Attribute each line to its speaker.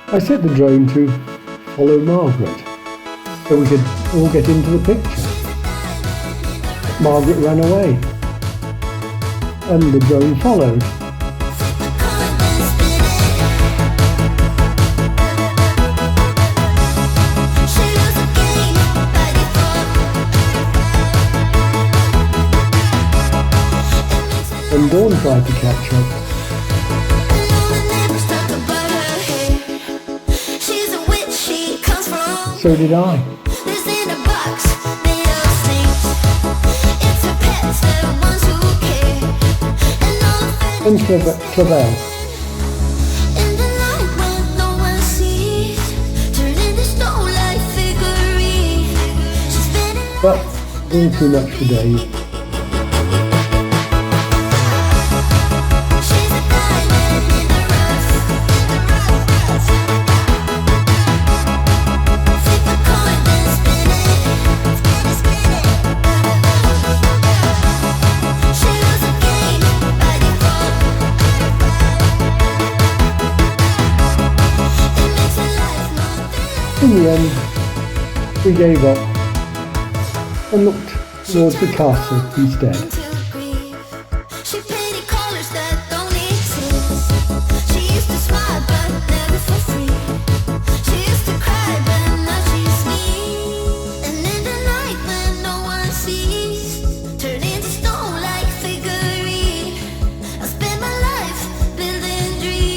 Speaker 1: I set the drone to follow Margaret, so we could all get into the picture. Margaret ran away, and the drone followed. And Dawn tried to catch up. So did I. And Clavel. But all too much for Dave. In the end, we gave up and looked towards the castle instead.
Speaker 2: Turn into stone like figurine. I spend my life building dreams.